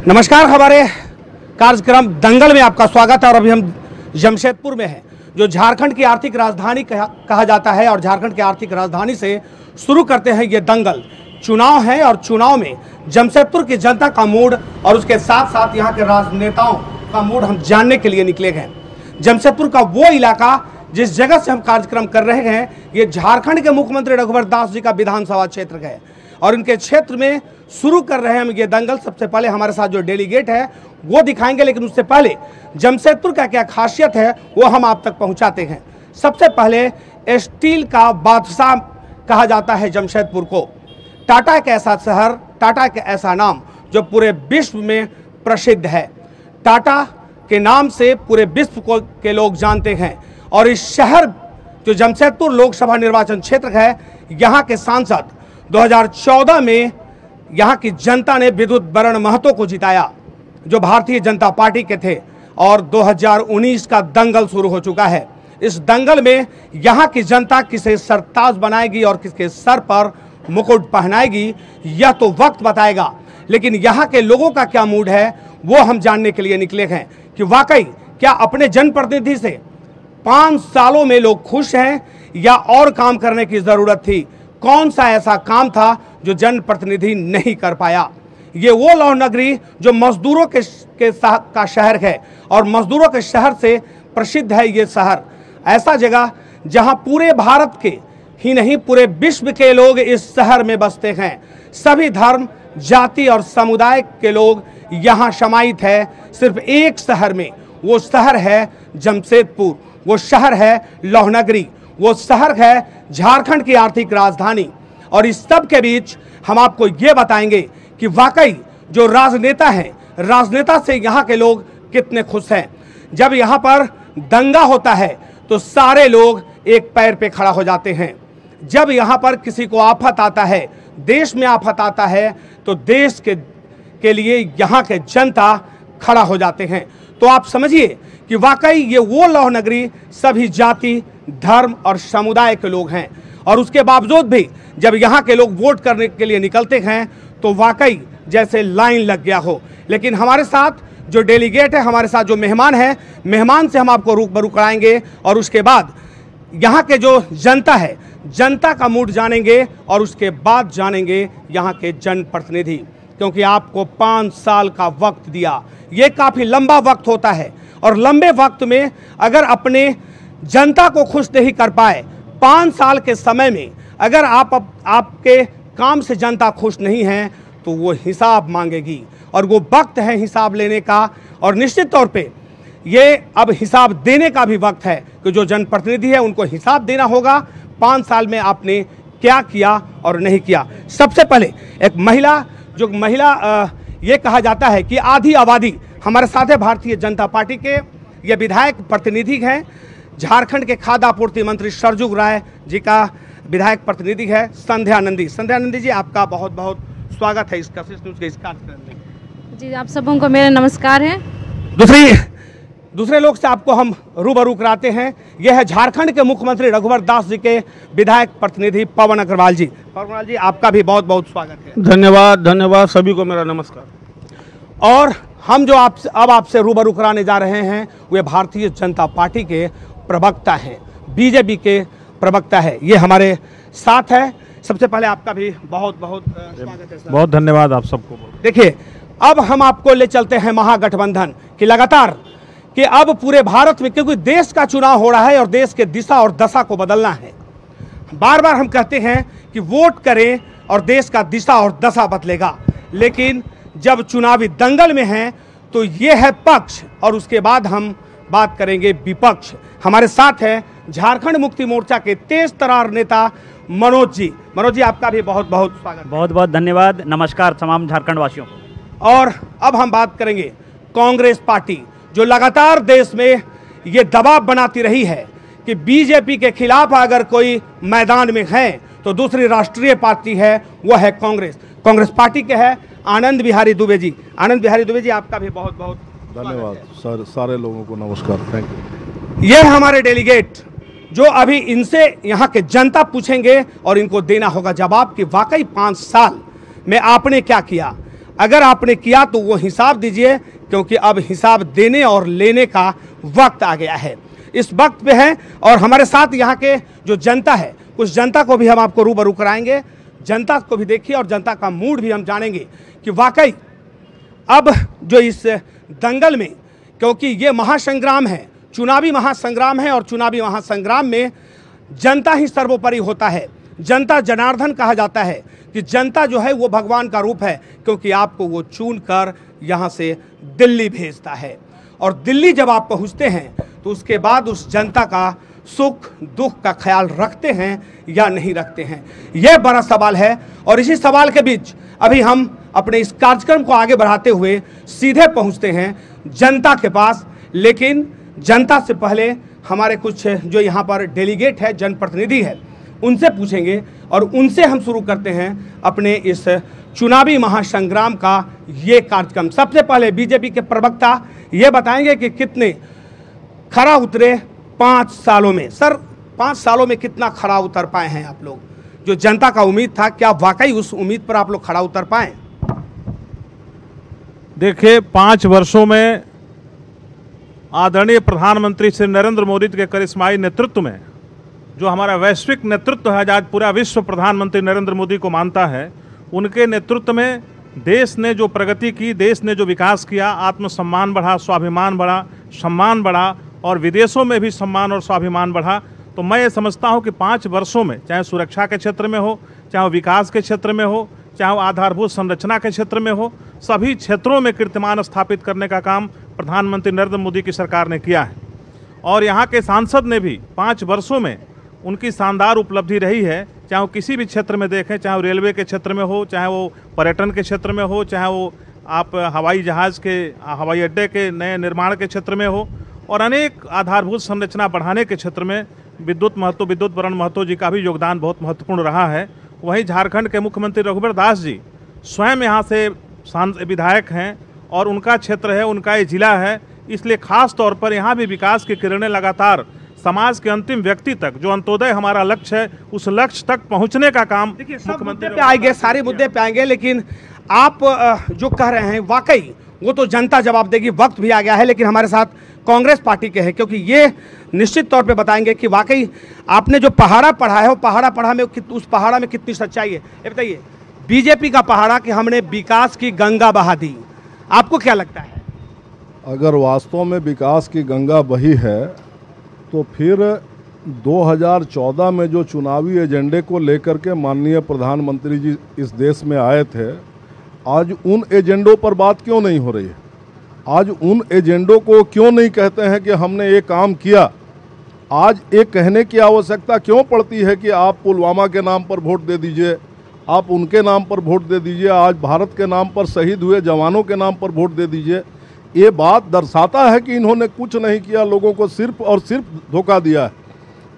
नमस्कार, हमारे कार्यक्रम दंगल में आपका स्वागत है। और अभी हम जमशेदपुर में हैं, जो झारखंड की आर्थिक राजधानी कहा जाता है। और झारखंड की आर्थिक राजधानी से शुरू करते हैं ये दंगल। चुनाव है और चुनाव में जमशेदपुर की जनता का मूड और उसके साथ साथ यहाँ के राजनेताओं का मूड हम जानने के लिए निकले हैं। जमशेदपुर का वो इलाका जिस जगह से हम कार्यक्रम कर रहे हैं, ये झारखंड के मुख्यमंत्री रघुवर दास जी का विधानसभा क्षेत्र है। और इनके क्षेत्र में शुरू कर रहे हैं हम ये दंगल। सबसे पहले हमारे साथ जो डेलीगेट है वो दिखाएंगे, लेकिन उससे पहले जमशेदपुर का क्या खासियत है वो हम आप तक पहुंचाते हैं। सबसे पहले स्टील का बादशाह कहा जाता है जमशेदपुर को। टाटा एक ऐसा शहर, टाटा एक ऐसा नाम जो पूरे विश्व में प्रसिद्ध है। टाटा के नाम से पूरे विश्व को के लोग जानते हैं। और इस शहर जो जमशेदपुर लोकसभा निर्वाचन क्षेत्र है, यहाँ के सांसद 2014 में यहाँ की जनता ने विद्युत वरण महतो को जिताया, जो भारतीय जनता पार्टी के थे। और 2019 का दंगल शुरू हो चुका है। इस दंगल में यहाँ की जनता किसे सरताज बनाएगी और किसके सर पर मुकुट पहनाएगी, यह तो वक्त बताएगा। लेकिन यहाँ के लोगों का क्या मूड है वो हम जानने के लिए निकले हैं कि वाकई क्या अपने जनप्रतिनिधि से 5 सालों में लोग खुश हैं या और काम करने की ज़रूरत थी। कौन सा ऐसा काम था जो जनप्रतिनिधि नहीं कर पाया। ये वो लौह नगरी जो मजदूरों का शहर है और मजदूरों के शहर से प्रसिद्ध है। ये शहर ऐसा जगह जहां पूरे भारत के ही नहीं पूरे विश्व के लोग इस शहर में बसते हैं। सभी धर्म, जाति और समुदाय के लोग यहाँ समाहित है सिर्फ एक शहर में। वो शहर है जमशेदपुर, वो शहर है लौह नगरी, वो शहर है झारखंड की आर्थिक राजधानी। और इस सब के बीच हम आपको ये बताएंगे कि वाकई जो राजनेता हैं, राजनेता से यहाँ के लोग कितने खुश हैं। जब यहाँ पर दंगा होता है तो सारे लोग एक पैर पे खड़ा हो जाते हैं। जब यहाँ पर किसी को आफत आता है, देश में आफत आता है, तो देश के लिए यहाँ के जनता खड़ा हो जाते हैं। तो आप समझिए कि वाकई ये वो लौह नगरी सभी जाति, धर्म और समुदाय के लोग हैं। और उसके बावजूद भी जब यहाँ के लोग वोट करने के लिए निकलते हैं तो वाकई जैसे लाइन लग गया हो। लेकिन हमारे साथ जो डेलीगेट है, हमारे साथ जो मेहमान है, मेहमान से हम आपको रूबरू कराएंगे। और उसके बाद यहाँ के जो जनता है, जनता का मूड जानेंगे। और उसके बाद जानेंगे यहाँ के जनप्रतिनिधि, क्योंकि आपको 5 साल का वक्त दिया। ये काफ़ी लंबा वक्त होता है। और लंबे वक्त में अगर अपने जनता को खुश नहीं कर पाए, 5 साल के समय में अगर आपके काम से जनता खुश नहीं है तो वो हिसाब मांगेगी। और वो वक्त है हिसाब लेने का। और निश्चित तौर पे ये अब हिसाब देने का भी वक्त है कि जो जनप्रतिनिधि है उनको हिसाब देना होगा 5 साल में आपने क्या किया और नहीं किया। सबसे पहले एक महिला, जो महिला ये कहा जाता है कि आधी आबादी हमारे साथ है, भारतीय जनता पार्टी के ये विधायक प्रतिनिधि हैं। झारखंड के खाद्य आपूर्ति मंत्री सरजुग राय जी का विधायक प्रतिनिधि है संध्या नंदी। संध्या नंदी जी, आपका बहुत बहुत स्वागत है इस कशिश न्यूज़ के इस कार्यक्रम में। जी, आप सबों को मेरा नमस्कार है। दूसरे लोग से आपको हम रूबरू कराते हैं। यह है झारखंड के मुख्यमंत्री रघुवर दास जी के विधायक प्रतिनिधि पवन अग्रवाल जी। पवन अग्रवाल जी, आपका भी बहुत बहुत स्वागत है। धन्यवाद, सभी को मेरा नमस्कार। और हम जो अब आपसे रूबरू कराने जा रहे हैं वे भारतीय जनता पार्टी के प्रवक्ता हैं, बीजेपी के प्रवक्ता है। ये हमारे साथ है। सबसे पहले आपका भी बहुत बहुत स्वागत है सर। बहुत धन्यवाद आप सबको। देखिए, अब हम आपको ले चलते हैं महागठबंधन की लगातार कि अब पूरे भारत में, क्योंकि देश का चुनाव हो रहा है और देश के दिशा और दशा को बदलना है। बार बार हम कहते हैं कि वोट करें और देश का दिशा और दशा बदलेगा। लेकिन जब चुनावी दंगल में हैं तो ये है पक्ष और उसके बाद हम बात करेंगे विपक्ष। हमारे साथ है झारखंड मुक्ति मोर्चा के तेज तरार नेता मनोज जी। मनोज जी, आपका भी बहुत बहुत स्वागत। बहुत बहुत धन्यवाद। नमस्कार तमाम झारखंड वासियों को। और अब हम बात करेंगे कांग्रेस पार्टी, जो लगातार देश में ये दबाव बनाती रही है कि बीजेपी के खिलाफ अगर कोई मैदान में है तो दूसरी राष्ट्रीय पार्टी है वो है कांग्रेस। कांग्रेस पार्टी के है आनंद बिहारी दुबे जी। आनंद बिहारी दुबे जी, आपका भी बहुत बहुत धन्यवाद। सारे लोगों को नमस्कार, थैंक यू। ये हमारे डेलीगेट जो अभी इनसे यहाँ के जनता पूछेंगे और इनको देना होगा जवाब कि वाकई 5 साल में आपने क्या किया। अगर आपने किया तो वो हिसाब दीजिए, क्योंकि अब हिसाब देने और लेने का वक्त आ गया है। इस वक्त पे है और हमारे साथ यहाँ के जो जनता है, कुछ जनता को भी हम आपको रूबरू कराएंगे, जनता को भी देखिए और जनता का मूड भी हम जानेंगे कि वाकई अब जो इस दंगल में, क्योंकि ये महासंग्राम है, चुनावी महासंग्राम है और चुनावी महासंग्राम में जनता ही सर्वोपरि होता है। जनता जनार्दन कहा जाता है कि जनता जो है वो भगवान का रूप है, क्योंकि आपको वो चुन कर यहाँ से दिल्ली भेजता है और दिल्ली जब आप पहुँचते हैं तो उसके बाद उस जनता का सुख दुख का ख्याल रखते हैं या नहीं रखते हैं, यह बड़ा सवाल है। और इसी सवाल के बीच अभी हम अपने इस कार्यक्रम को आगे बढ़ाते हुए सीधे पहुंचते हैं जनता के पास, लेकिन जनता से पहले हमारे कुछ जो यहाँ पर डेलीगेट है, जनप्रतिनिधि है, उनसे पूछेंगे और उनसे हम शुरू करते हैं अपने इस चुनावी महासंग्राम का ये कार्यक्रम। सबसे पहले बीजेपी के प्रवक्ता ये बताएंगे कि कितने खरा उतरे 5 सालों में। सर, 5 सालों में कितना खरा उतर पाए हैं आप लोग? जो जनता का उम्मीद था, क्या वाकई उस उम्मीद पर आप लोग खरा उतर पाए? देखिए, 5 वर्षों में आदरणीय प्रधानमंत्री श्री नरेंद्र मोदी के करिश्माई नेतृत्व में, जो हमारा वैश्विक नेतृत्व है, आज पूरा विश्व प्रधानमंत्री नरेंद्र मोदी को मानता है, उनके नेतृत्व में देश ने जो प्रगति की, देश ने जो विकास किया, आत्मसम्मान बढ़ा, स्वाभिमान बढ़ा, सम्मान बढ़ा और विदेशों में भी सम्मान और स्वाभिमान बढ़ा। तो मैं ये समझता हूँ कि 5 वर्षों में, चाहे सुरक्षा के क्षेत्र में हो, चाहे विकास के क्षेत्र में हो, चाहे आधारभूत संरचना के क्षेत्र में हो, सभी क्षेत्रों में कीर्तिमान स्थापित करने का काम प्रधानमंत्री नरेंद्र मोदी की सरकार ने किया है। और यहाँ के सांसद ने भी 5 वर्षों में उनकी शानदार उपलब्धि रही है, चाहे वो किसी भी क्षेत्र में देखें, चाहे वो रेलवे के क्षेत्र में हो, चाहे वो पर्यटन के क्षेत्र में हो, चाहे वो आप हवाई जहाज़ के, हवाई अड्डे के नए निर्माण के क्षेत्र में हो, और अनेक आधारभूत संरचना बढ़ाने के क्षेत्र में विद्युत वरण महतो जी का भी योगदान बहुत महत्वपूर्ण रहा है। वहीं झारखंड के मुख्यमंत्री रघुवर दास जी स्वयं यहाँ से विधायक हैं और उनका क्षेत्र है, उनका ये जिला है, इसलिए खास तौर पर यहाँ भी विकास की किरणें लगातार समाज के अंतिम व्यक्ति तक, जो अंत्योदय हमारा लक्ष्य है, उस लक्ष्य तक पहुँचने का काम मुख्यमंत्री पे आएंगे, सारे मुद्दे पे आएंगे, लेकिन आप जो कह रहे हैं वाकई वो तो जनता जवाब देगी। वक्त भी आ गया है, लेकिन हमारे साथ कांग्रेस पार्टी के हैं, क्योंकि ये निश्चित तौर पे बताएंगे कि वाकई आपने जो पहाड़ा पढ़ा है, वो पहाड़ा पढ़ा में उस पहाड़ा में कितनी सच्चाई है। ये बताइए, बीजेपी का पहाड़ा कि हमने विकास की गंगा बहा दी, आपको क्या लगता है? अगर वास्तव में विकास की गंगा बही है तो फिर 2014 में जो चुनावी एजेंडे को लेकर के माननीय प्रधानमंत्री जी इस देश में आए थे, आज उन एजेंडों पर बात क्यों नहीं हो रही है? आज उन एजेंडों को क्यों नहीं कहते हैं कि हमने ये काम किया? आज ये कहने की आवश्यकता क्यों पड़ती है कि आप पुलवामा के नाम पर वोट दे दीजिए, आप उनके नाम पर वोट दे दीजिए, आज भारत के नाम पर शहीद हुए जवानों के नाम पर वोट दे दीजिए? ये बात दर्शाता है कि इन्होंने कुछ नहीं किया, लोगों को सिर्फ और सिर्फ धोखा दिया है।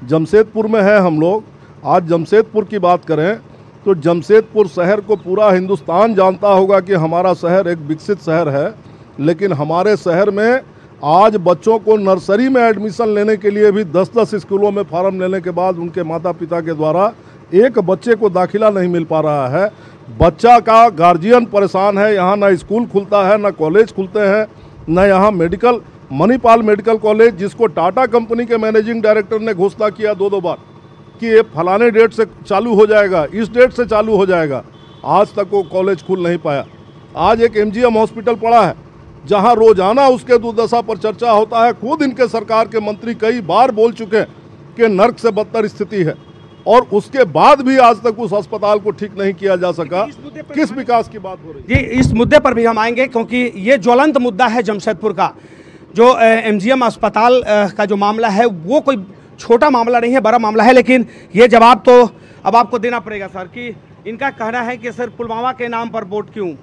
जमशेदपुर में है हम लोग, आज जमशेदपुर की बात करें तो जमशेदपुर शहर को पूरा हिंदुस्तान जानता होगा कि हमारा शहर एक विकसित शहर है, लेकिन हमारे शहर में आज बच्चों को नर्सरी में एडमिशन लेने के लिए भी 10-10 स्कूलों में फार्म लेने के बाद उनके माता पिता के द्वारा एक बच्चे को दाखिला नहीं मिल पा रहा है। बच्चा का गार्जियन परेशान है, यहाँ ना स्कूल खुलता है, ना कॉलेज खुलते हैं, ना यहाँ मेडिकल, मणिपाल मेडिकल कॉलेज जिसको टाटा कंपनी के मैनेजिंग डायरेक्टर ने घोषणा किया 2-2 बार कि ये फलाने डेट से चालू हो जाएगा, इस डेट से चालू हो जाएगा, आज तक वो कॉलेज खुल नहीं पाया। आज एक MGM हॉस्पिटल पड़ा है जहां रोजाना उसके दुर्दशा पर चर्चा होता है। खुद इनके सरकार के मंत्री कई बार बोल चुके हैं कि नर्क से बदतर स्थिति है, और उसके बाद भी आज तक उस अस्पताल को ठीक नहीं किया जा सका। किस विकास की बात हो रही है? जी, इस मुद्दे पर भी हम आएंगे, क्योंकि ये ज्वलंत मुद्दा है जमशेदपुर का। जो MGM अस्पताल का जो मामला है वो कोई छोटा मामला नहीं है, बड़ा मामला है, लेकिन ये जवाब तो अब आपको देना पड़ेगा सर, कि इनका कहना है कि सर पुलवामा के नाम पर वोट क्यों?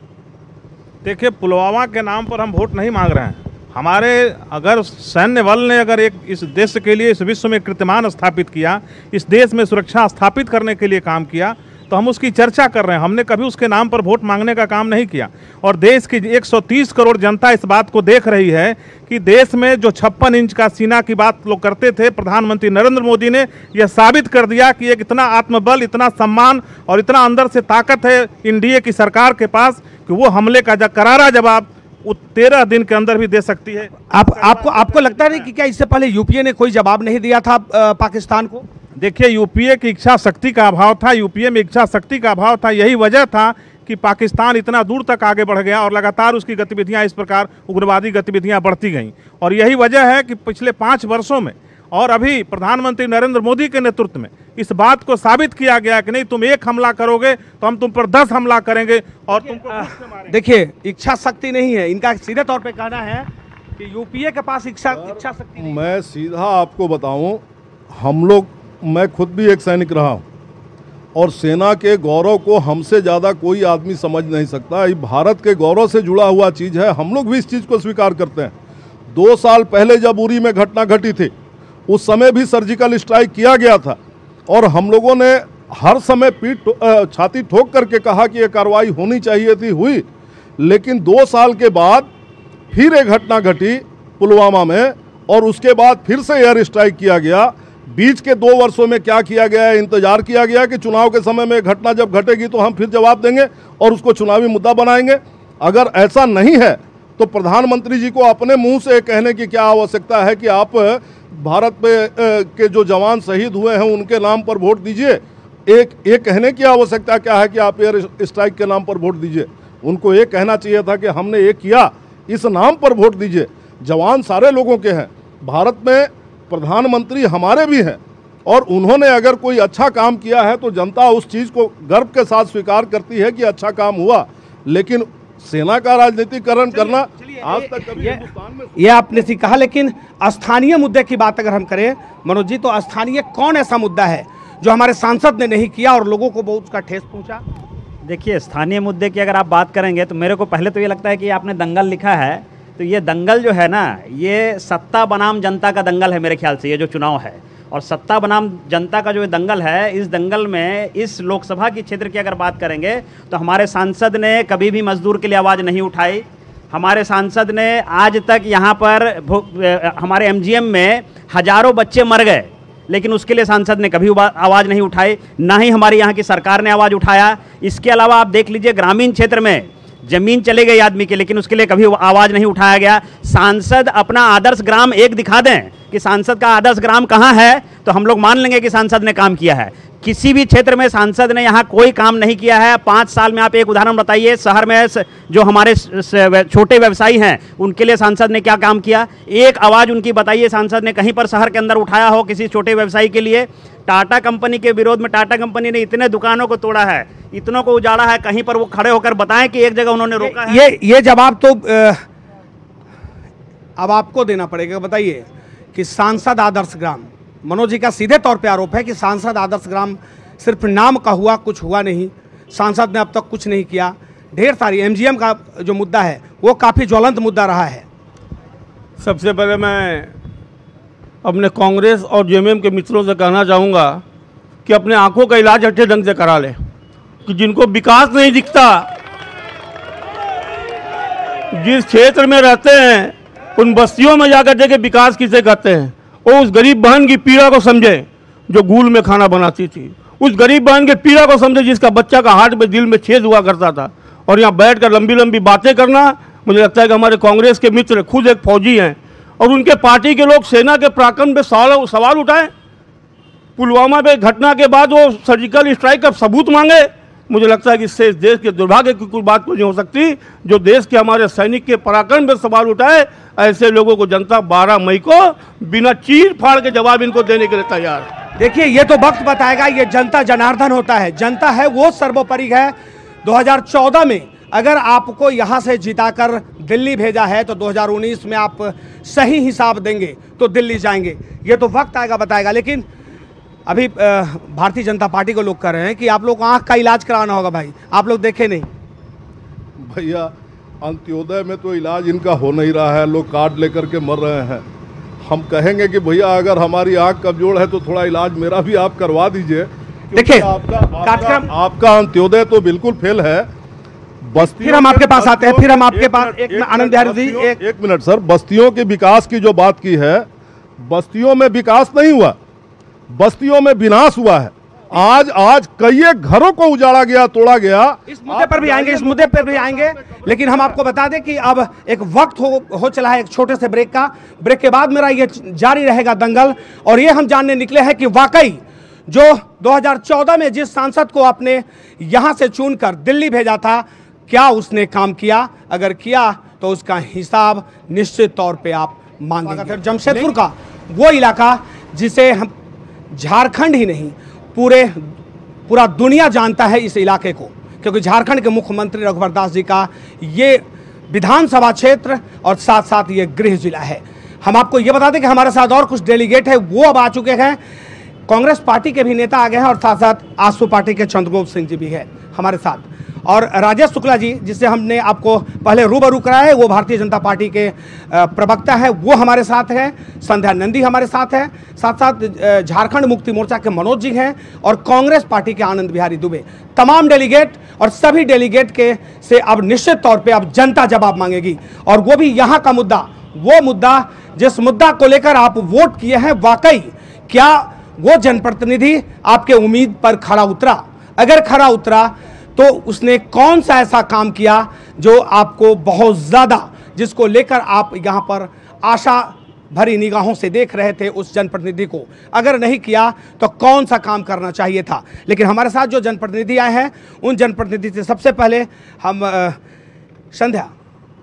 देखिए, पुलवामा के नाम पर हम वोट नहीं मांग रहे हैं। हमारे अगर सैन्य बल ने अगर एक इस देश के लिए, इस विश्व में कीर्तिमान स्थापित किया, इस देश में सुरक्षा स्थापित करने के लिए काम किया, तो हम उसकी चर्चा कर रहे हैं। हमने कभी उसके नाम पर वोट मांगने का काम नहीं किया। और देश की 130 करोड़ जनता इस बात को देख रही है कि देश में जो 56 इंच का सीना की बात लोग करते थे, प्रधानमंत्री नरेंद्र मोदी ने यह साबित कर दिया कि एक इतना आत्मबल, इतना सम्मान और इतना अंदर से ताकत है एनडीए की सरकार के पास कि वो हमले का करारा जवाब 13 दिन के अंदर भी दे सकती है। आपको लगता नहीं कि क्या इससे पहले यूपीए ने कोई जवाब नहीं दिया था पाकिस्तान को? देखिए, यूपीए की इच्छा शक्ति का अभाव था, यूपीए में इच्छा शक्ति का अभाव था। यही वजह था कि पाकिस्तान इतना दूर तक आगे बढ़ गया और लगातार उसकी गतिविधियां इस प्रकार उग्रवादी गतिविधियां बढ़ती गईं। और यही वजह है कि पिछले 5 वर्षों में और अभी प्रधानमंत्री नरेंद्र मोदी के नेतृत्व में इस बात को साबित किया गया कि नहीं, तुम एक हमला करोगे तो हम तुम पर 10 हमला करेंगे और तुमको मारेंगे। देखिए, इच्छा शक्ति नहीं है इनका, सीधे तौर पे कहना है कि यूपीए के पास इच्छा शक्ति नहीं। मैं सीधा आपको बताऊं, मैं खुद भी एक सैनिक रहा हूं और सेना के गौरव को हमसे ज़्यादा कोई आदमी समझ नहीं सकता। ये भारत के गौरव से जुड़ा हुआ चीज़ है, हम लोग भी इस चीज़ को स्वीकार करते हैं। 2 साल पहले जब उरी में घटना घटी थी, उस समय भी सर्जिकल स्ट्राइक किया गया था और हम लोगों ने हर समय छाती ठोक करके कहा कि ये कार्रवाई होनी चाहिए थी, हुई। लेकिन 2 साल के बाद फिर एक घटना घटी पुलवामा में और उसके बाद फिर से एयर स्ट्राइक किया गया। बीच के 2 वर्षों में क्या किया गया? इंतजार किया गया कि चुनाव के समय में घटना जब घटेगी तो हम फिर जवाब देंगे और उसको चुनावी मुद्दा बनाएंगे। अगर ऐसा नहीं है तो प्रधानमंत्री जी को अपने मुंह से कहने की क्या आवश्यकता है कि आप भारत के जो जवान शहीद हुए हैं उनके नाम पर वोट दीजिए। एक कहने की आवश्यकता क्या है कि आप एयर स्ट्राइक के नाम पर वोट दीजिए? उनको ये कहना चाहिए था कि हमने ये किया, इस नाम पर वोट दीजिए। जवान सारे लोगों के हैं, भारत में प्रधानमंत्री हमारे भी हैं और उन्होंने अगर कोई अच्छा काम किया है तो जनता उस चीज़ को गर्व के साथ स्वीकार करती है कि अच्छा काम हुआ। लेकिन सेना का राजनीतिकरण करना आज तक कभी हिंदुस्तान में ये आपने सी कहा। लेकिन स्थानीय मुद्दे की बात अगर हम करें मनोज जी, तो स्थानीय कौन ऐसा मुद्दा है जो हमारे सांसद ने नहीं किया और लोगों को बहुत उसका ठेस पहुंचा? देखिए, स्थानीय मुद्दे की अगर आप बात करेंगे तो मेरे को पहले तो ये लगता है कि आपने दंगल लिखा है, तो ये दंगल जो है ना, ये सत्ता बनाम जनता का दंगल है मेरे ख्याल से। ये जो चुनाव है और सत्ता बनाम जनता का जो दंगल है, इस दंगल में इस लोकसभा की क्षेत्र की अगर बात करेंगे तो हमारे सांसद ने कभी भी मजदूर के लिए आवाज़ नहीं उठाई। हमारे सांसद ने आज तक यहाँ पर हमारे एमजीएम में हजारों बच्चे मर गए, लेकिन उसके लिए सांसद ने कभी आवाज़ नहीं उठाई, ना ही हमारी यहाँ की सरकार ने आवाज़ उठाया। इसके अलावा आप देख लीजिए, ग्रामीण क्षेत्र में जमीन चले गई आदमी के, लेकिन उसके लिए कभी आवाज़ नहीं उठाया गया। सांसद अपना आदर्श ग्राम एक दिखा दें कि सांसद का आदर्श ग्राम कहाँ है, तो हम लोग मान लेंगे कि सांसद ने काम किया है। किसी भी क्षेत्र में सांसद ने यहाँ कोई काम नहीं किया है। 5 साल में आप एक उदाहरण बताइए, शहर में जो हमारे छोटे व्यवसायी हैं उनके लिए सांसद ने क्या काम किया? एक आवाज़ उनकी बताइए सांसद ने कहीं पर शहर के अंदर उठाया हो किसी छोटे व्यवसायी के लिए? टाटा कंपनी के विरोध में टाटा कंपनी ने इतने दुकानों को तोड़ा है, इतनों को उजाड़ा है, कहीं पर वो खड़े होकर बताएं कि एक जगह उन्होंने रोका है? ये जवाब तो अब आपको देना पड़ेगा। बताइए कि सांसद आदर्श ग्राम, मनोज जी का सीधे तौर पे आरोप है कि सांसद आदर्श ग्राम सिर्फ नाम का हुआ, कुछ हुआ नहीं। सांसद ने अब तक कुछ नहीं किया। ढेर सारी एमजीएम का जो मुद्दा है वो काफ़ी ज्वलंत मुद्दा रहा है। सबसे पहले मैं अपने कांग्रेस और जेएमएम के मित्रों से कहना चाहूँगा कि अपने आंखों का इलाज अच्छे ढंग से करा लें, कि जिनको विकास नहीं दिखता, जिस क्षेत्र में रहते हैं उन बस्तियों में जाकर देखे विकास किसे कहते हैं। वो उस गरीब बहन की पीड़ा को समझे जो गूल में खाना बनाती थी, उस गरीब बहन की पीड़ा को समझे जिसका बच्चा का हार्ट में दिल में छेद हुआ करता था। और यहाँ बैठकर लंबी लंबी बातें करना, मुझे लगता है कि हमारे कांग्रेस के मित्र खुद एक फौजी हैं और उनके पार्टी के लोग सेना के पराक्रम पे सवाल उठाएं। पुलवामा पे घटना के बाद वो सर्जिकल स्ट्राइक का सबूत मांगे। मुझे लगता है कि इससे इस देश के दुर्भाग्य की कोई बात नहीं हो सकती। जो देश के हमारे सैनिक के पराक्रम पर सवाल उठाए, ऐसे लोगों को जनता 12 मई को बिना चीर फाड़ के जवाब इनको देने के लिए तैयार है। देखिए, ये तो वक्त बताएगा। ये जनता जनार्दन होता है, जनता है वो सर्वोपरि है। 2014 में अगर आपको यहाँ से जिताकर दिल्ली भेजा है तो 2019 में आप सही हिसाब देंगे तो दिल्ली जाएंगे। ये तो वक्त आएगा बताएगा। लेकिन अभी भारतीय जनता पार्टी को लोग कह रहे हैं कि आप लोग आंख का इलाज कराना होगा। भाई, आप लोग देखे नहीं? भैया, अंत्योदय में तो इलाज इनका हो नहीं रहा है, लोग कार्ड लेकर के मर रहे हैं। हम कहेंगे कि भैया अगर हमारी आंख कमजोर है तो थोड़ा इलाज मेरा भी आप करवा दीजिए। देखिए कार्यक्रम आपका अंत्योदय तो बिल्कुल फेल है। फिर हम आपके पास आते हैं, फिर हम आपके पास एक आनंद बिहारी जी एक मिनट सर, बस्तियों के विकास की जो बात की है, बस्तियों में विकास नहीं हुआ, बस्तियों में विनाश हुआ है। आज कई घरों को उजाड़ा गया, तोड़ा गया। इस मुद्दे पर भी आएंगे, इस मुद्दे पर भी आएंगे, लेकिन हम आपको बता दें कि अब एक वक्त हो चला है एक छोटे से ब्रेक का। ब्रेक के बाद मेरा ये जारी रहेगा दंगल, और ये हम जानने निकले हैं कि वाकई जो 2014 में जिस सांसद को आपने यहां से चुनकर दिल्ली भेजा था, क्या उसने काम किया? अगर किया तो उसका हिसाब निश्चित तौर पे आप मांगेंगे। जमशेदपुर का वो इलाका जिसे हम झारखंड ही नहीं पूरा दुनिया जानता है इस इलाके को, क्योंकि झारखंड के मुख्यमंत्री रघुवर दास जी का ये विधानसभा क्षेत्र और साथ साथ ये गृह जिला है। हम आपको ये बता दें कि हमारे साथ और कुछ डेलीगेट है, वो अब आ चुके हैं। कांग्रेस पार्टी के भी नेता आ गए हैं और साथ साथ आजसू पार्टी के चंद्रगोप सिंह जी भी है हमारे साथ, और राजेश शुक्ला जी जिससे हमने आपको पहले रूबरू कराया है, वो भारतीय जनता पार्टी के प्रवक्ता है, वो हमारे साथ है। संध्या नंदी हमारे साथ है, साथ साथ झारखंड मुक्ति मोर्चा के मनोज जी हैं, और कांग्रेस पार्टी के आनंद बिहारी दुबे। तमाम डेलीगेट, और सभी डेलीगेट के से अब निश्चित तौर पे अब जनता जवाब मांगेगी, और वो भी यहाँ का मुद्दा, वो मुद्दा जिस मुद्दा को लेकर आप वोट किए हैं, वाकई क्या वो जनप्रतिनिधि आपके उम्मीद पर खरा उतरा? अगर खरा उतरा तो उसने कौन सा ऐसा काम किया जो आपको बहुत ज़्यादा, जिसको लेकर आप यहाँ पर आशा भरी निगाहों से देख रहे थे उस जनप्रतिनिधि को? अगर नहीं किया तो कौन सा काम करना चाहिए था? लेकिन हमारे साथ जो जनप्रतिनिधि आए हैं, उन जनप्रतिनिधि से सबसे पहले हम संध्या,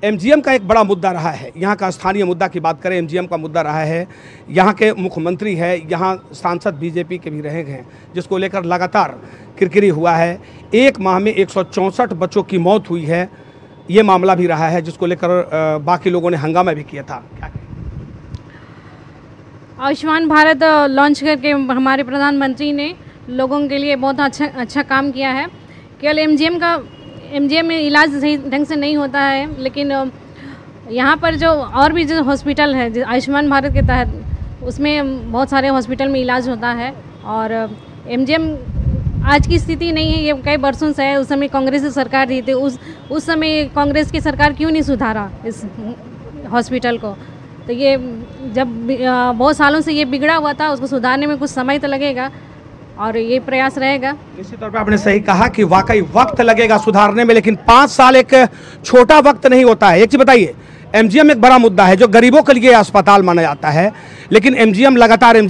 एमजीएम का एक बड़ा मुद्दा रहा है, यहाँ का स्थानीय मुद्दा की बात करें, एमजीएम का मुद्दा रहा है। यहाँ के मुख्यमंत्री है, यहाँ सांसद बीजेपी के भी रहे हैं, जिसको लेकर लगातार किरकिरी हुआ है। एक माह में 164 बच्चों की मौत हुई है, ये मामला भी रहा है, जिसको लेकर बाकी लोगों ने हंगामा भी किया था। आयुष्मान भारत लॉन्च करके हमारे प्रधानमंत्री ने लोगों के लिए बहुत अच्छा काम किया है। केवल एमजीएम में इलाज सही ढंग से नहीं होता है, लेकिन यहाँ पर जो और भी जो हॉस्पिटल है आयुष्मान भारत के तहत, उसमें बहुत सारे हॉस्पिटल में इलाज होता है। और एमजीएम आज की स्थिति नहीं है, ये कई वर्षों से है। उस समय कांग्रेस की सरकार थी, तो उस समय कांग्रेस की सरकार क्यों नहीं सुधारा इस हॉस्पिटल को? तो ये जब बहुत सालों से ये बिगड़ा हुआ था, उसको सुधारने में कुछ समय तो लगेगा, और ये प्रयास रहेगा। निश्चित तौर पर आपने सही कहा कि वाकई वक्त लगेगा सुधारने में, लेकिन 5 साल एक छोटा वक्त नहीं होता है। एक चीज बताइए, एमजीएम एक बड़ा मुद्दा है जो गरीबों के लिए अस्पताल माना जाता है, लेकिन एमजीएम लगातार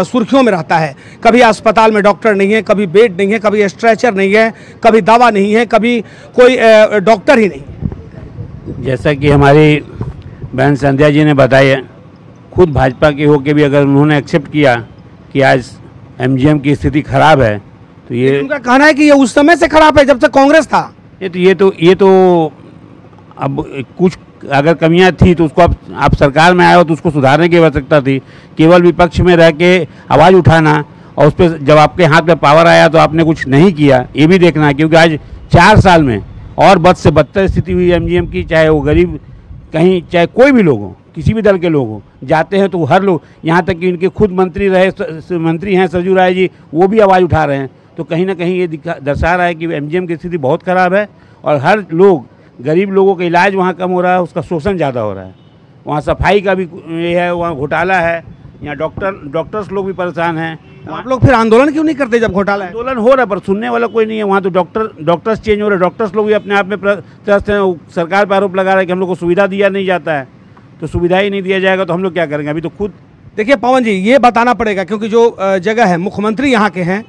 सुर्खियों में रहता है। कभी अस्पताल में डॉक्टर नहीं है, कभी बेड नहीं है, कभी स्ट्रेचर नहीं है, कभी दवा नहीं है, कभी कोई डॉक्टर ही नहीं। जैसा कि हमारी बहन संध्या जी ने बताया, खुद भाजपा के होके भी अगर उन्होंने एक्सेप्ट किया कि आज एमजीएम की स्थिति खराब है, तो ये उनका कहना है कि ये उस समय से खराब है जब से कांग्रेस था। ये तो अब कुछ अगर कमियां थी तो उसको आप सरकार में आए हो तो उसको सुधारने की आवश्यकता थी। केवल विपक्ष में रह के आवाज़ उठाना, और उस पर जब आपके हाथ में पावर आया तो आपने कुछ नहीं किया, ये भी देखना है। क्योंकि आज 4 साल में और बद से बदतर स्थिति हुई एमजीएम की, चाहे वो गरीब कहीं, चाहे कोई भी लोग हो, किसी भी दल के लोग हो, जाते हैं तो हर लोग, यहाँ तक कि इनके खुद मंत्री हैं सरजू राय जी, वो भी आवाज़ उठा रहे हैं। तो कहीं ना कहीं ये दर्शा रहा है कि एमजीएम की स्थिति बहुत ख़राब है, और हर लोग, गरीब लोगों का इलाज वहाँ कम हो रहा है, उसका शोषण ज़्यादा हो रहा है। वहाँ सफाई का भी ये है, वहाँ घोटाला है, यहाँ डॉक्टर्स लोग भी परेशान हैं। आप लोग फिर आंदोलन क्यों नहीं करते जब घोटाला है? आंदोलन हो रहा है पर सुनने वाला कोई नहीं है। वहाँ तो डॉक्टर्स चेंज हो रहे हैं, डॉक्टर्स लोग भी अपने आप में त्रस्त हैं। सरकार पर आरोप लगा रहा है कि हम लोग को सुविधा दिया नहीं जाता है, तो सुविधा ही नहीं दिया जाएगा तो हम लोग क्या करेंगे? अभी तो खुद देखिए पवन जी, ये बताना पड़ेगा, क्योंकि जो जगह है, मुख्यमंत्री यहाँ के हैं,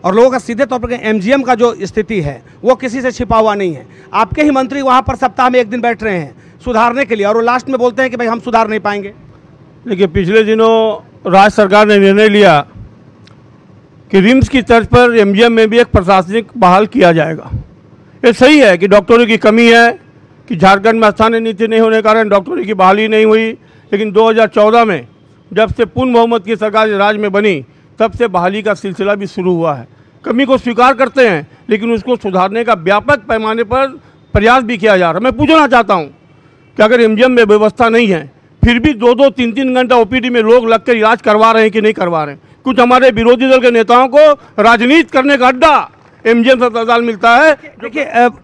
और लोगों का सीधे तौर पर एमजीएम का जो स्थिति है वो किसी से छिपा हुआ नहीं है। आपके ही मंत्री वहाँ पर सप्ताह में 1 दिन बैठ रहे हैं सुधारने के लिए, और वो लास्ट में बोलते हैं कि भाई हम सुधार नहीं पाएंगे। देखिए, पिछले दिनों राज्य सरकार ने निर्णय लिया कि रिम्स की तर्ज पर एमजीएम में भी एक प्रशासनिक बहाल किया जाएगा। ये सही है कि डॉक्टरों की कमी है, कि झारखंड में स्थानीय नीति नहीं होने के कारण डॉक्टरों की बहाली नहीं हुई, लेकिन 2014 में जब से पूर्ण बहुमत की सरकार राज्य में बनी, तब से बहाली का सिलसिला भी शुरू हुआ है। कमी को स्वीकार करते हैं, लेकिन उसको सुधारने का व्यापक पैमाने पर प्रयास भी किया जा रहा है। मैं पूछना चाहता हूँ कि अगर एमजीएम में व्यवस्था नहीं है, फिर भी 2-2, 3-3 घंटा ओपीडी में लोग लगकर इलाज करवा रहे हैं कि नहीं करवा रहे हैं? कुछ हमारे विरोधी दल के नेताओं को राजनीति करने का अड्डा एमजीएम अस्पताल मिलता है।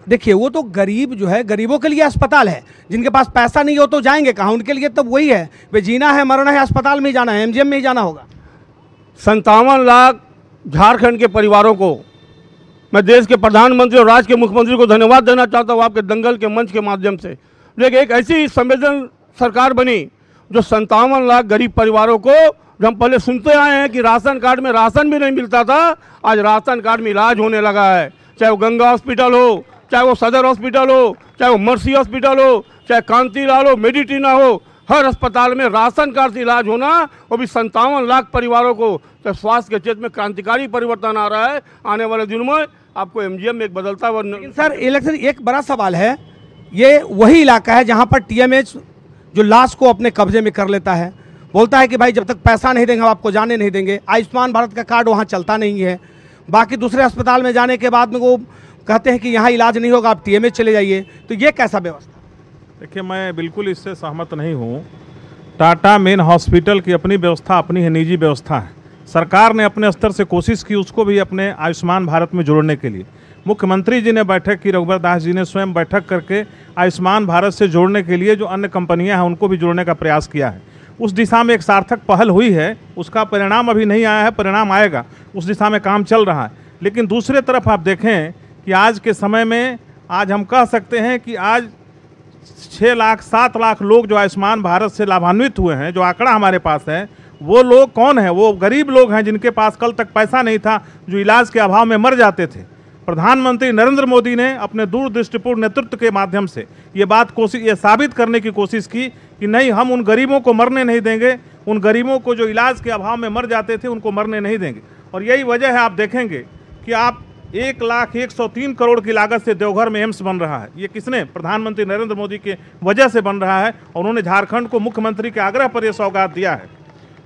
देखिए वो तो गरीब जो है, गरीबों के लिए अस्पताल है। जिनके पास पैसा नहीं हो तो जाएंगे कहाँ? उनके लिए तब वही है, वे जीना है मरना है, अस्पताल में ही जाना है, एमजीएम में ही जाना होगा। 57 लाख झारखंड के परिवारों को मैं देश के प्रधानमंत्री और राज्य के मुख्यमंत्री को धन्यवाद देना चाहता हूँ आपके दंगल के मंच के माध्यम से। लेकिन एक ऐसी संवेदन सरकार बनी जो 57 लाख गरीब परिवारों को, जो हम पहले सुनते आए हैं कि राशन कार्ड में राशन भी नहीं मिलता था, आज राशन कार्ड में इलाज होने लगा है। चाहे वो गंगा हॉस्पिटल हो, चाहे वो सदर हॉस्पिटल हो, चाहे वो मर्सी हॉस्पिटल हो, चाहे कांतिलाल हो, मेडिटीना हो, हर अस्पताल में राशन कार्ड से इलाज होना, वो भी 57 लाख परिवारों को। तो स्वास्थ्य के क्षेत्र में क्रांतिकारी परिवर्तन आ रहा है। आने वाले दिनों में आपको एमजीएम में एक बदलता हुआ। लेकिन सर इलेक्शन एक बड़ा सवाल है, ये वही इलाका है जहाँ पर टीएमएच जो लाश को अपने कब्जे में कर लेता है, बोलता है कि भाई जब तक पैसा नहीं देंगे हम आपको जाने नहीं देंगे। आयुष्मान भारत का कार्ड वहाँ चलता नहीं है, बाकी दूसरे अस्पताल में जाने के बाद में वो कहते हैं कि यहाँ इलाज नहीं होगा, आप टीएमएच चले जाइए। तो ये कैसा व्यवस्था? देखिए मैं बिल्कुल इससे सहमत नहीं हूँ। टाटा मेन हॉस्पिटल की अपनी व्यवस्था अपनी है, निजी व्यवस्था है। सरकार ने अपने स्तर से कोशिश की उसको भी अपने आयुष्मान भारत में जोड़ने के लिए। मुख्यमंत्री जी ने बैठक की, रघुवर दास जी ने स्वयं बैठक करके आयुष्मान भारत से जोड़ने के लिए जो अन्य कंपनियां हैं उनको भी जोड़ने का प्रयास किया है। उस दिशा में एक सार्थक पहल हुई है, उसका परिणाम अभी नहीं आया है, परिणाम आएगा, उस दिशा में काम चल रहा है। लेकिन दूसरे तरफ आप देखें कि आज के समय में आज हम कह सकते हैं कि आज 6 लाख 7 लाख लोग जो आयुष्मान भारत से लाभान्वित हुए हैं, जो आंकड़ा हमारे पास है, वो लोग कौन है? वो गरीब लोग हैं जिनके पास कल तक पैसा नहीं था, जो इलाज के अभाव में मर जाते थे। प्रधानमंत्री नरेंद्र मोदी ने अपने दूरदृष्टिपूर्ण नेतृत्व के माध्यम से ये साबित करने की कोशिश की कि नहीं, हम उन गरीबों को मरने नहीं देंगे, उन गरीबों को जो इलाज के अभाव में मर जाते थे उनको मरने नहीं देंगे। और यही वजह है, आप देखेंगे कि आप 1,103 करोड़ की लागत से देवघर में एम्स बन रहा है। ये किसने? प्रधानमंत्री नरेंद्र मोदी के वजह से बन रहा है। और उन्होंने झारखंड को मुख्यमंत्री के आग्रह पर यह सौगात दिया है।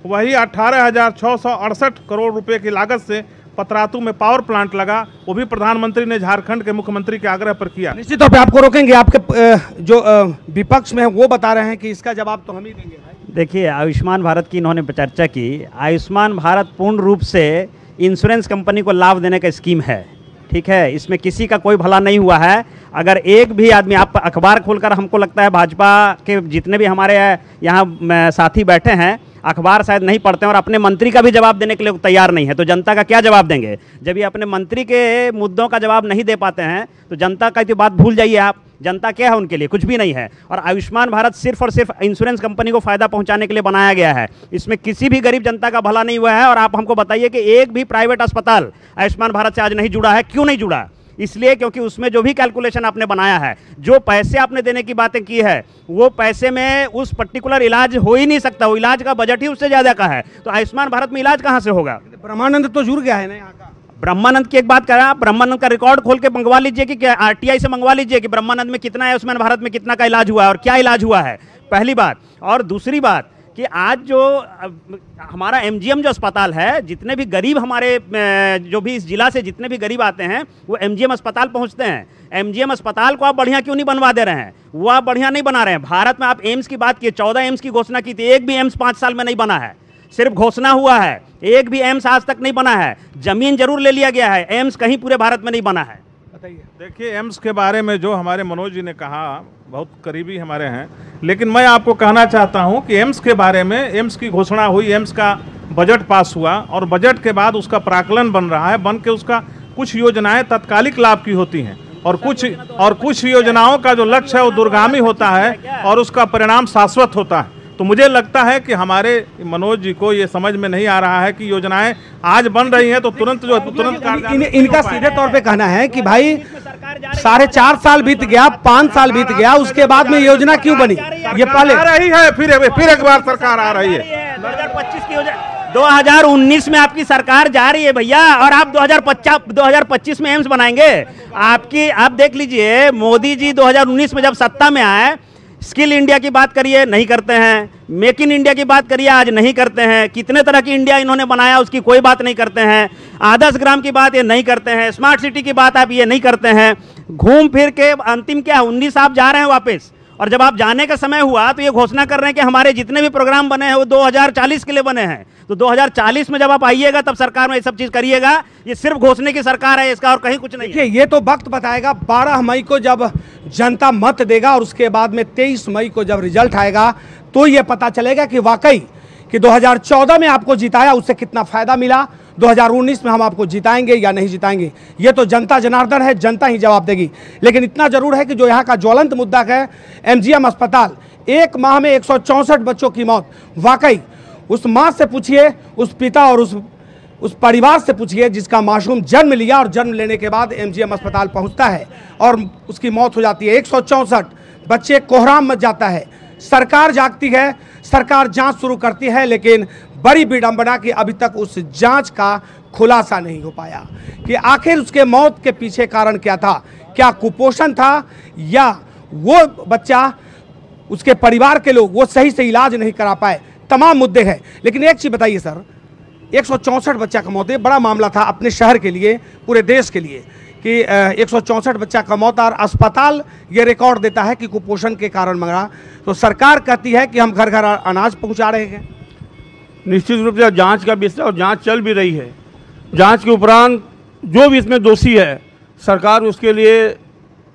वही 18,668 करोड़ रुपए की लागत से पतरातू में पावर प्लांट लगा, वो भी प्रधानमंत्री ने झारखंड के मुख्यमंत्री के आग्रह पर किया। निश्चित तौर पे आपको रोकेंगे, आपके जो विपक्ष में है वो बता रहे हैं कि इसका जवाब तो हम ही देंगे। देखिए, आयुष्मान भारत की इन्होंने चर्चा की। आयुष्मान भारत पूर्ण रूप से इंश्योरेंस कंपनी को लाभ देने का स्कीम है, ठीक है। इसमें किसी का कोई भला नहीं हुआ है। अगर एक भी आदमी, आप अखबार खोलकर, हमको लगता है भाजपा के जितने भी हमारे यहाँ साथी बैठे हैं अखबार शायद नहीं पढ़ते हैं और अपने मंत्री का भी जवाब देने के लिए तैयार नहीं है, तो जनता का क्या जवाब देंगे? जब ये अपने मंत्री के मुद्दों का जवाब नहीं दे पाते हैं तो जनता का तो बात भूल जाइए आप। जनता क्या है उनके लिए? कुछ भी नहीं है। और आयुष्मान भारत सिर्फ और सिर्फ इंश्योरेंस कंपनी को फायदा पहुंचाने के लिए बनाया गया है। इसमें किसी भी गरीब जनता का भला नहीं हुआ है। और आप हमको बताइए कि एक भी प्राइवेट अस्पताल आयुष्मान भारत से आज नहीं जुड़ा है। क्यों नहीं जुड़ा? इसलिए क्योंकि उसमें जो भी कैलकुलेशन आपने बनाया है, जो पैसे आपने देने की बातें की है, वो पैसे में उस पर्टिकुलर इलाज हो ही नहीं सकता। वो इलाज का बजट ही उससे ज्यादा का है। तो आयुष्मान भारत में इलाज कहाँ से होगा? ब्रह्मानंद तो जुड़ गया है ना यहाँ का। ब्रह्मानंद की एक बात कर रहा है, ब्रह्मानंद का रिकॉर्ड खोल के मंगवा लीजिए कि आरटीआई से मंगवा लीजिए कि ब्रह्मानंद में कितना है, आयुष्मान भारत में कितना का इलाज हुआ है और क्या इलाज हुआ है, पहली बात। और दूसरी बात कि आज जो हमारा एमजीएम जो अस्पताल है, जितने भी गरीब हमारे जो भी इस जिला से जितने भी गरीब आते हैं वो एमजीएम अस्पताल पहुंचते हैं। एमजीएम अस्पताल को आप बढ़िया क्यों नहीं बनवा दे रहे हैं? वो आप बढ़िया नहीं बना रहे हैं। भारत में आप एम्स की बात की, 14 एम्स की घोषणा की थी, एक भी एम्स 5 साल में नहीं बना है, सिर्फ घोषणा हुआ है। एक भी एम्स आज तक नहीं बना है। जमीन जरूर ले लिया गया है, एम्स कहीं पूरे भारत में नहीं बना है। देखिए, एम्स के बारे में जो हमारे मनोज जी ने कहा, बहुत करीबी हमारे हैं, लेकिन मैं आपको कहना चाहता हूं कि एम्स के बारे में, एम्स की घोषणा हुई, एम्स का बजट पास हुआ और बजट के बाद उसका प्राक्कलन बन रहा है। बन के उसका कुछ योजनाएं तत्कालिक लाभ की होती हैं और कुछ योजनाओं का जो लक्ष्य है वो दूरगामी होता है और उसका परिणाम शाश्वत होता है। तो मुझे लगता है कि हमारे मनोज जी को ये समझ में नहीं आ रहा है कि योजनाएं आज बन रही हैं तो तुरंत इनका सीधे तौर पे कहना है कि भाई 4.5 साल बीत गया, 5 साल बीत गया, उसके बाद में योजना क्यों बनी? ये पहले आ रही है, फिर एक बार सरकार आ रही है। 2025 की योजना, 2019 में आपकी सरकार जा रही है भैया, और आप 2025 में एम्स बनाएंगे? आप देख लीजिए, मोदी जी 2019 में जब सत्ता में आए, स्किल इंडिया की बात करिए, नहीं करते हैं। मेक इन इंडिया की बात करिए, आज नहीं करते हैं। कितने तरह की इंडिया इन्होंने बनाया, उसकी कोई बात नहीं करते हैं। आदर्श ग्राम की बात ये नहीं करते हैं। स्मार्ट सिटी की बात आप ये नहीं करते हैं। घूम फिर के अंतिम क्या, 19 आप जा रहे हैं वापस और जब आप जाने का समय हुआ तो ये घोषणा कर रहे हैं कि हमारे जितने भी प्रोग्राम बने हैं वो 2040 के लिए बने हैं। तो 2040 में जब आप आइएगा तब सरकार में ये सब चीज़ करिएगा। ये सिर्फ घोषणे की सरकार है, इसका और कहीं कुछ नहीं है। देखिए, ये तो वक्त बताएगा। 12 मई को जब जनता मत देगा और उसके बाद में 23 मई को जब रिजल्ट आएगा तो ये पता चलेगा कि वाकई कि 2014 में आपको जिताया उससे कितना फायदा मिला, 2019 में हम आपको जिताएंगे या नहीं जिताएंगे, ये तो जनता जनार्दन है, जनता ही जवाब देगी। लेकिन इतना जरूर है कि जो यहाँ का ज्वलंत मुद्दा है एमजीएम अस्पताल, 1 माह में 164 बच्चों की मौत, वाकई उस माँ से पूछिए, उस पिता और उस परिवार से पूछिए जिसका मासूम जन्म लिया और जन्म लेने के बाद एमजीएम अस्पताल पहुँचता है और उसकी मौत हो जाती है। 164 बच्चे कोहराम मच जाता है। सरकार जागती है, सरकार जांच शुरू करती है, लेकिन बड़ी विडंबना कि अभी तक उस जांच का खुलासा नहीं हो पाया कि आखिर उसके मौत के पीछे कारण क्या था। क्या कुपोषण था या वो बच्चा, उसके परिवार के लोग वो सही से इलाज नहीं करा पाए, तमाम मुद्दे हैं। लेकिन एक चीज़ बताइए सर, 164 बच्चा का मौत, ये बड़ा मामला था अपने शहर के लिए, पूरे देश के लिए कि 164 बच्चा का मौत और अस्पताल ये रिकॉर्ड देता है कि कुपोषण के कारण मरा। तो सरकार कहती है कि हम घर घर अनाज पहुंचा रहे हैं। निश्चित रूप से जांच का विषय और जांच चल भी रही है। जांच के उपरांत जो भी इसमें दोषी है सरकार उसके लिए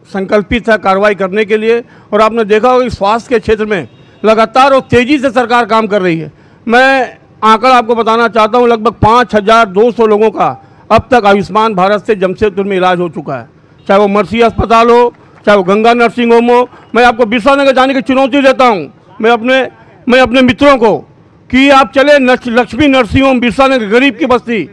संकल्पित है कार्रवाई करने के लिए। और आपने देखा होगा कि स्वास्थ्य के क्षेत्र में लगातार और तेज़ी से सरकार काम कर रही है। मैं आंकड़ा आपको बताना चाहता हूँ, लगभग 5200 लोगों का अब तक आयुष्मान भारत से जमशेदपुर में इलाज हो चुका है, चाहे वो मर्सी अस्पताल हो, चाहे वो गंगा नर्सिंग होम हो। मैं आपको बिरसा नगर जाने की चुनौती देता हूँ मैं अपने मित्रों को कि आप चले लक्ष्मी नर्सिंग होम बिरसा नगर, गरीब की बस्ती,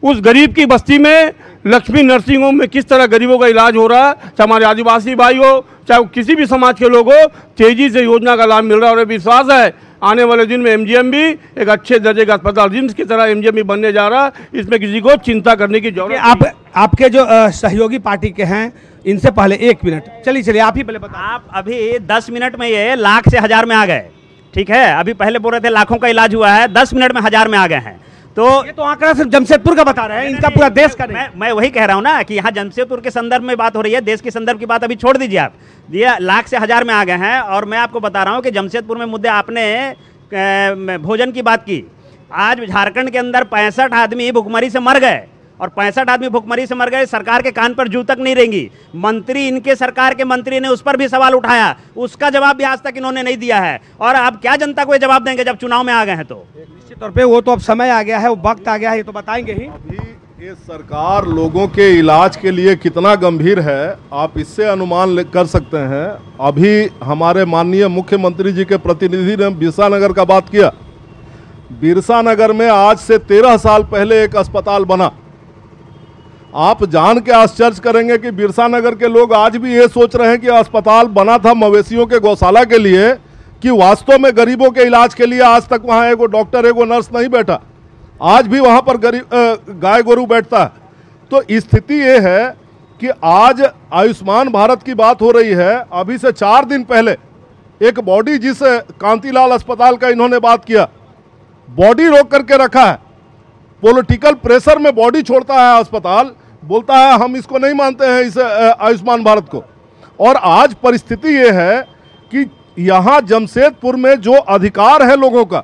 उस गरीब की बस्ती में लक्ष्मी नर्सिंग होम में किस तरह गरीबों का इलाज हो रहा है, चाहे हमारे आदिवासी भाई हो, चाहे किसी भी समाज के लोग हो, तेज़ी से योजना का लाभ मिल रहा है। और विश्वास है आने वाले दिन में एमजीएम भी एक अच्छे दर्जे का अस्पताल रिम्स की तरह एमजीएम भी बनने जा रहा है। इसमें किसी को चिंता करने की जरूरत नहीं। आपके जो सहयोगी पार्टी के हैं, इनसे पहले 1 मिनट चलिए आप ही पहले बताएं। आप अभी 10 मिनट में ये लाख से हजार में आ गए, ठीक है। अभी पहले बोल रहे थे लाखों का इलाज हुआ है, 10 मिनट में 1000 में आ गए हैं। तो ये तो आंकड़ा सिर्फ जमशेदपुर का बता रहे हैं, इनका पूरा देश का नहीं। मैं वही कह रहा हूँ ना कि यहाँ जमशेदपुर के संदर्भ में बात हो रही है, देश के संदर्भ की बात अभी छोड़ दीजिए आप। ये लाख से 1000 में आ गए हैं। और मैं आपको बता रहा हूँ कि जमशेदपुर में मुद्दे, आपने भोजन की बात की, आज झारखंड के अंदर 65 आदमी भुखमरी से मर गए और 65 आदमी भुखमरी से मर गए, सरकार के कान पर जू तक नहीं रहेंगी। मंत्री, इनके सरकार के मंत्री ने उस पर भी सवाल उठाया, उसका जवाब भी आज तक इन्होंने नहीं दिया है। और अब क्या जनता को ये जवाब देंगे जब चुनाव में आ गए हैं? तो निश्चित तौर पे वो तो अब समय आ गया है, वो वक्त आ गया है, ये तो बताएंगे ही। अभी ये सरकार लोगों के इलाज के लिए कितना गंभीर है आप इससे अनुमान कर सकते हैं। अभी हमारे माननीय मुख्यमंत्री जी के प्रतिनिधि ने बिरसा नगर का बात किया। बिरसा नगर में आज से 13 साल पहले एक अस्पताल बना। आप जान के आश्चर्य करेंगे कि बिरसा नगर के लोग आज भी ये सोच रहे हैं कि अस्पताल बना था मवेशियों के गौशाला के लिए, कि वास्तव में गरीबों के इलाज के लिए आज तक वहाँ एगो डॉक्टर एगो नर्स नहीं बैठा। आज भी वहाँ पर गाय गोरू बैठता है। तो स्थिति ये है कि आज आयुष्मान भारत की बात हो रही है। अभी से 4 दिन पहले एक बॉडी, जिस कांतिलाल अस्पताल का इन्होंने बात किया, बॉडी रोक करके रखा है। पॉलिटिकल प्रेशर में बॉडी छोड़ता है अस्पताल, बोलता है हम इसको नहीं मानते हैं, इस आयुष्मान भारत को। और आज परिस्थिति ये है कि यहाँ जमशेदपुर में जो अधिकार है लोगों का,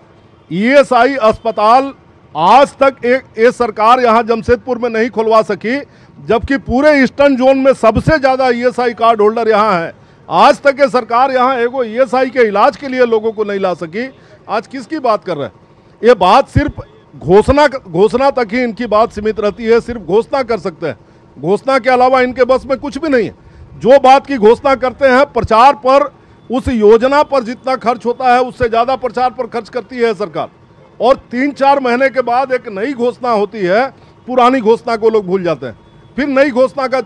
ईएसआई अस्पताल आज तक ये सरकार यहाँ जमशेदपुर में नहीं खुलवा सकी, जबकि पूरे ईस्टर्न जोन में सबसे ज़्यादा ईएसआई कार्ड होल्डर यहाँ है। आज तक ये सरकार यहाँ एगो ईएसआई के इलाज के लिए लोगों को नहीं ला सकी। आज किसकी बात कर रहे हैं? ये बात सिर्फ घोषणा तक ही इनकी बात सीमित रहती है, सिर्फ घोषणा कर सकते हैं। घोषणा के अलावा इनके बस में कुछ भी नहीं है। जो बात की घोषणा करते हैं, प्रचार पर, उस योजना पर जितना खर्च होता है उससे ज़्यादा प्रचार पर खर्च करती है सरकार। और 3-4 महीने के बाद एक नई घोषणा होती है, पुरानी घोषणा को लोग भूल जाते हैं, फिर नई घोषणा का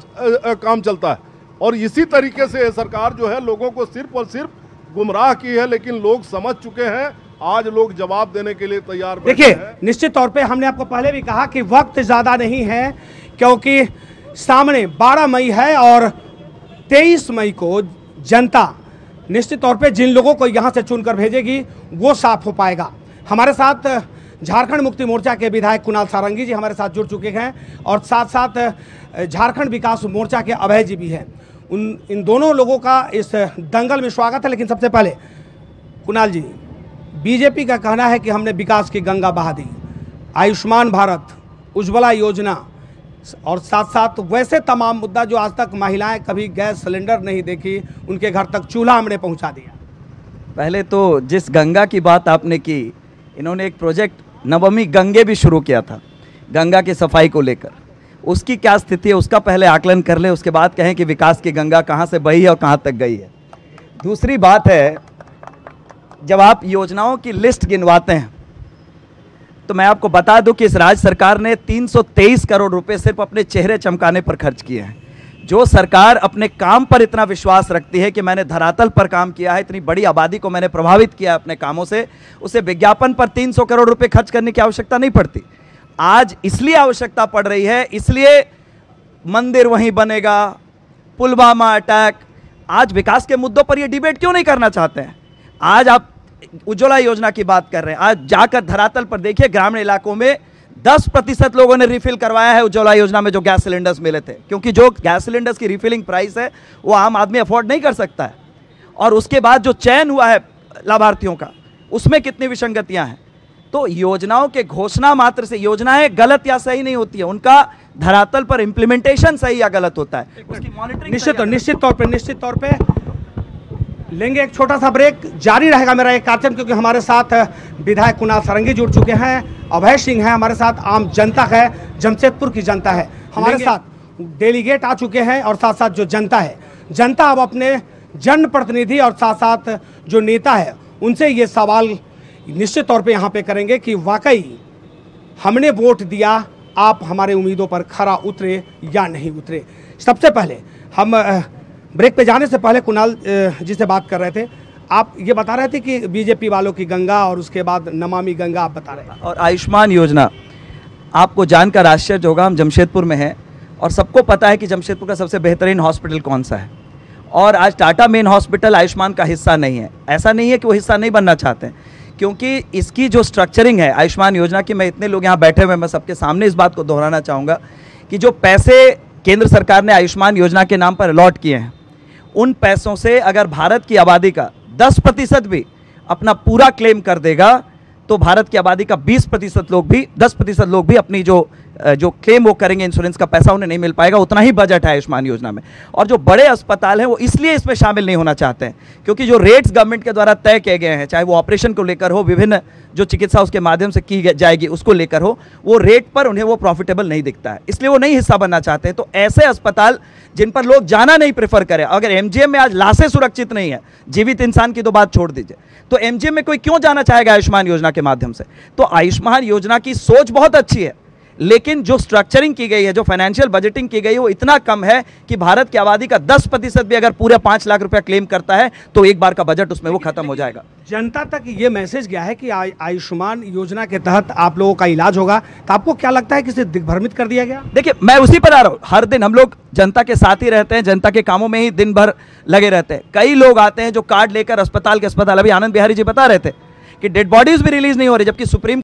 काम चलता है। और इसी तरीके से सरकार जो है लोगों को सिर्फ और सिर्फ गुमराह की है, लेकिन लोग समझ चुके हैं। आज लोग जवाब देने के लिए तैयार। देखिए, निश्चित तौर पे हमने आपको पहले भी कहा कि वक्त ज़्यादा नहीं है, क्योंकि सामने 12 मई है और 23 मई को जनता निश्चित तौर पे जिन लोगों को यहाँ से चुनकर भेजेगी वो साफ हो पाएगा। हमारे साथ झारखंड मुक्ति मोर्चा के विधायक कुणाल सारंगी जी हमारे साथ जुड़ चुके हैं और साथ साथ झारखंड विकास मोर्चा के अभय जी भी हैं। इन दोनों लोगों का इस दंगल में स्वागत है। लेकिन सबसे पहले कुणाल जी, बीजेपी का कहना है कि हमने विकास की गंगा बहा दी, आयुष्मान भारत, उज्ज्वला योजना और साथ साथ वैसे तमाम मुद्दा जो आज तक महिलाएं कभी गैस सिलेंडर नहीं देखी, उनके घर तक चूल्हा हमने पहुंचा दिया। पहले तो जिस गंगा की बात आपने की, इन्होंने एक प्रोजेक्ट नवमी गंगे भी शुरू किया था गंगा की सफाई को लेकर। उसकी क्या स्थिति है उसका पहले आकलन कर ले, उसके बाद कहें कि विकास की गंगा कहाँ से बही है और कहाँ तक गई है। दूसरी बात है, जब आप योजनाओं की लिस्ट गिनवाते हैं तो मैं आपको बता दूं कि इस राज्य सरकार ने 323 करोड़ रुपए सिर्फ अपने चेहरे चमकाने पर खर्च किए हैं। जो सरकार अपने काम पर इतना विश्वास रखती है कि मैंने धरातल पर काम किया है, इतनी बड़ी आबादी को मैंने प्रभावित किया है अपने कामों से, उसे विज्ञापन पर 300 करोड़ रुपए खर्च करने की आवश्यकता नहीं पड़ती। आज इसलिए आवश्यकता पड़ रही है, इसलिए मंदिर वहीं बनेगा, पुलवामा अटैक, आज विकास के मुद्दों पर ये डिबेट क्यों नहीं करना चाहते हैं? आज आप उज्ज्वला योजना की बात कर रहे हैं, आज जाकर धरातल पर देखिए, ग्रामीण इलाकों में 10% लोगों ने रिफिल करवाया है उज्ज्वला योजना में जो गैस सिलेंडर्स मिले थे, क्योंकि जो गैस सिलेंडर्स की रिफिलिंग प्राइस है वो आम आदमी अफोर्ड नहीं कर सकता है। और उसके बाद जो चयन हुआ है लाभार्थियों का, उसमें कितनी विसंगतियां हैं। तो योजनाओं के घोषणा मात्र से योजनाएं गलत या सही नहीं होती है, उनका धरातल पर इंप्लीमेंटेशन सही या गलत होता है, उसकी मॉनिटरिंग निश्चित तौर पे लेंगे एक छोटा सा ब्रेक। जारी रहेगा मेरा एक कार्यक्रम, क्योंकि हमारे साथ विधायक कुणाल सारंगी जुड़ चुके हैं, अभय सिंह है हमारे साथ, आम जनता है, जमशेदपुर की जनता है हमारे साथ, डेलीगेट आ चुके हैं और साथ साथ जो जनता है, जनता अब अपने जनप्रतिनिधि और साथ साथ जो नेता है उनसे ये सवाल निश्चित तौर पे यहाँ पे करेंगे कि वाकई हमने वोट दिया, आप हमारे उम्मीदों पर खरा उतरे या नहीं उतरे। सबसे पहले हम ब्रेक पे जाने से पहले कुणाल जी से बात कर रहे थे, आप ये बता रहे थे कि बीजेपी वालों की गंगा और उसके बाद नमामि गंगा आप बता रहे हैं, और आयुष्मान योजना आपको जानकर आश्चर्य होगा, हम जमशेदपुर में हैं और सबको पता है कि जमशेदपुर का सबसे बेहतरीन हॉस्पिटल कौन सा है, और आज टाटा मेन हॉस्पिटल आयुष्मान का हिस्सा नहीं है। ऐसा नहीं है कि वो हिस्सा नहीं बनना चाहते हैं, क्योंकि इसकी जो स्ट्रक्चरिंग है आयुष्मान योजना की, मैं इतने लोग यहाँ बैठे हुए, मैं सबके सामने इस बात को दोहराना चाहूँगा कि जो पैसे केंद्र सरकार ने आयुष्मान योजना के नाम पर अलॉट किए हैं, उन पैसों से अगर भारत की आबादी का 10% भी अपना पूरा क्लेम कर देगा तो भारत की आबादी का 10% लोग भी अपनी जो क्लेम वो करेंगे इंश्योरेंस का पैसा उन्हें नहीं मिल पाएगा। उतना ही बजट है आयुष्मान योजना में। और जो बड़े अस्पताल हैं वो इसलिए इसमें शामिल नहीं होना चाहते हैं क्योंकि जो रेट्स गवर्नमेंट के द्वारा तय किए गए हैं, चाहे वो ऑपरेशन को लेकर हो, विभिन्न जो चिकित्सा उसके माध्यम से की जाएगी उसको लेकर हो, वो रेट पर उन्हें वो प्रॉफिटेबल नहीं दिखता है, इसलिए वो नहीं हिस्सा बनना चाहते हैं। तो ऐसे अस्पताल जिन पर लोग जाना नहीं प्रेफर करें, अगर एमजीएम में आज लाशें सुरक्षित नहीं है, जीवित इंसान की तो बात छोड़ दीजिए, तो एमजीएम में कोई क्यों जाना चाहेगा आयुष्मान योजना के माध्यम से? तो आयुष्मान योजना की सोच बहुत अच्छी है, लेकिन जो स्ट्रक्चरिंग की गई है, जो फाइनेंशियल बजटिंग की गई है, वो इतना कम है कि भारत की आबादी का 10% भी अगर पूरे 5 लाख रुपया क्लेम करता है तो एक बार का बजट उसमें वो खत्म हो जाएगा। जनता तक ये मैसेज गया है कि आयुष्मान योजना के तहत आप लोगों का इलाज होगा, तो आपको क्या लगता है कि इसे दिग्भ्रमित कर दिया गया? देखिए, मैं उसी पर आ रहा हूँ, हर दिन हम लोग जनता के साथ ही रहते हैं, जनता के कामों में ही दिन भर लगे रहते हैं। कई लोग आते हैं जो कार्ड लेकर अस्पताल के अस्पताल, अभी आनंद बिहारी जी बता रहे थे कि डेड बॉडीज भी रिलीज नहीं हो रही, जबकि सुप्रीम